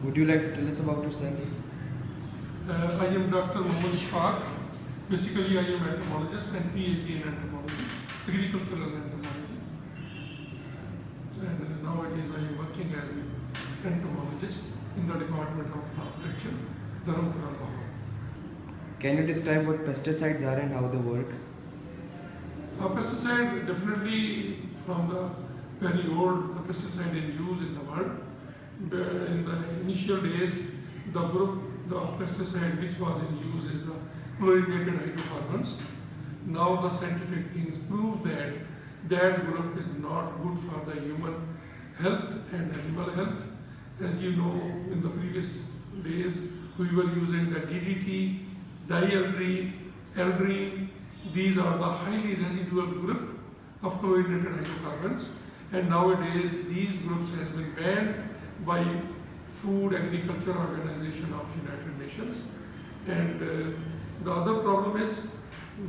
Would you like to tell us about yourself? I am Dr. Mohammad Ishfaq. Basically, I am entomologist and PhD in entomology, agricultural entomology. And nowadays I am working as an entomologist in the Department of Plant Protection, Dharampura, Lahore. Can you describe what pesticides are and how they work? Pesticide, definitely from the very old, the pesticide in use in the world. In the initial days, the group of pesticide which was in use is the chlorinated hydrocarbons. Now the scientific things prove that that group is not good for the human health and animal health. As you know, in the previous days, we were using the DDT, dieldrine, eldrine. These are the highly residual group of chlorinated hydrocarbons, and nowadays these groups has been banned by Food Agriculture Organization of United Nations. And the other problem is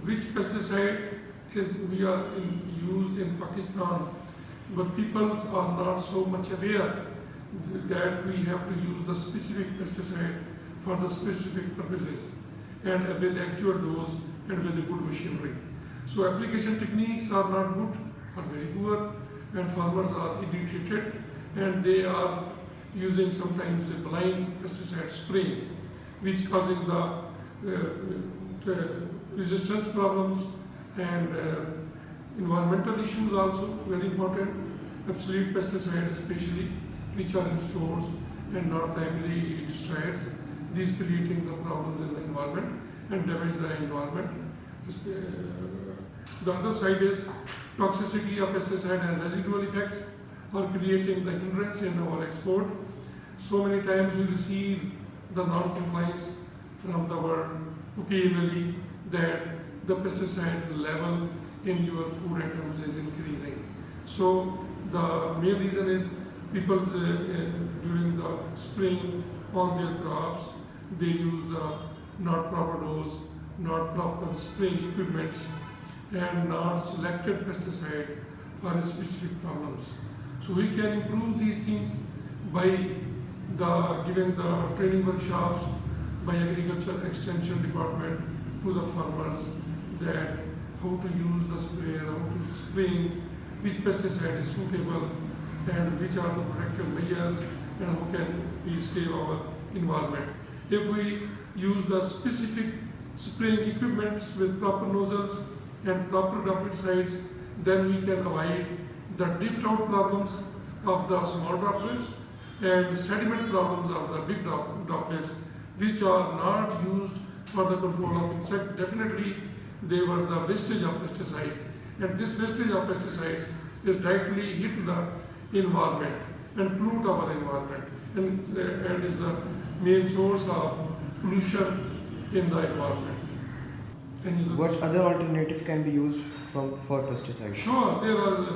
which pesticide is we are used in Pakistan, but people are not so much aware that we have to use the specific pesticide for the specific purposes and with actual dose and with a good machinery. So application techniques are not good or very poor, and farmers are irritated and they are using sometimes a blind pesticide spraying, which causing the resistance problems and environmental issues also very important. Obsolete pesticide especially, which are in stores and not timely destroyed, these creating the problems in the environment and damage the environment. The other side is toxicity of pesticide and residual effects are creating the hindrance in our export. So many times we receive the non-compliance from the world occasionally that the pesticide level in your food items is increasing. So the main reason is people during the spring on their crops, they use the not proper dose, not proper spraying equipments, and not selected pesticide for specific problems. So we can improve these things by giving the training workshops by Agriculture Extension Department to the farmers that how to use the sprayer, how to spray, which pesticide is suitable, and which are the protective measures, and how can we save our environment. If we use the specific spraying equipments with proper nozzles and proper droplets, then we can avoid the drift out problems of the small droplets and sediment problems of the big droplets, which are not used for the control of insect. Definitely they were the wastage of pesticide, and this wastage of pesticides is directly hit the environment and pollute our environment and is the main source of pollution in the environment. What other alternative can be used for pesticides? Sure, there are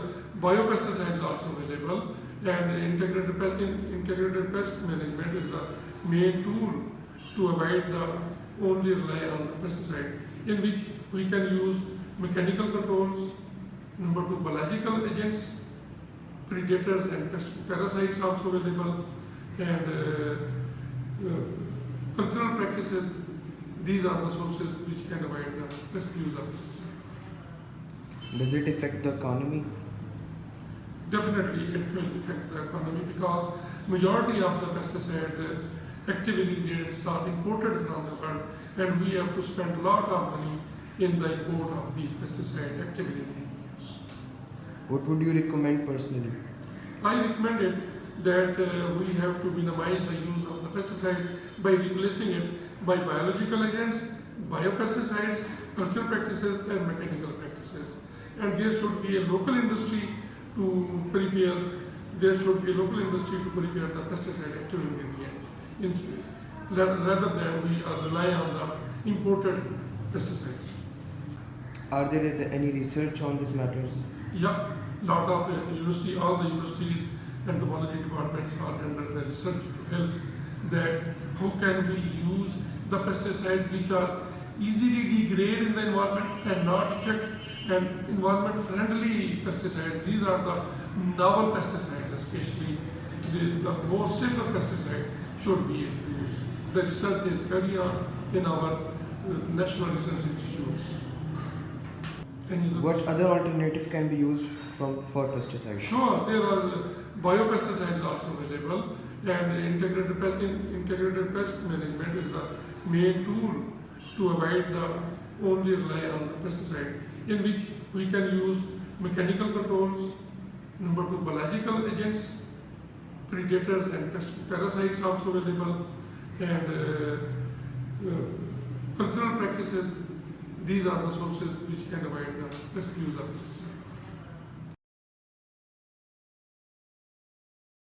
biopesticides also available, and integrated pest management is the main tool to avoid the only rely on the pesticide, in which we can use mechanical controls, number two, biological agents, predators and parasites also available, and cultural practices. These are the sources which can avoid the best use of pesticide. Does it affect the economy? Definitely it will affect the economy because majority of the pesticide active ingredients are imported from the world, and we have to spend a lot of money in the import of these pesticide active ingredients. What would you recommend personally? I recommend it that we have to minimize the use of the pesticide by replacing it by biological agents, biopesticides, cultural practices, and mechanical practices. And there should be a local industry to prepare. There should be a local industry to prepare the pesticide active ingredients, rather than we rely on the imported pesticides. Are there any research on these matters? Yeah, lot of university, all the universities and entomology departments are under the research to help that how can we use the pesticides which are easily degrade in the environment and not affect and environment friendly pesticides. These are the novel pesticides, especially the more safer pesticide should be in use. The research is carried on in our national research institutes. What other alternative can be used for pesticides? Sure, there are biopesticides also available, and integrated pest management is the main tool to avoid the only rely on the pesticide, in which we can use mechanical controls, number two, biological agents, predators and parasites also available, and cultural practices. These are the sources which can avoid the best use of pesticide.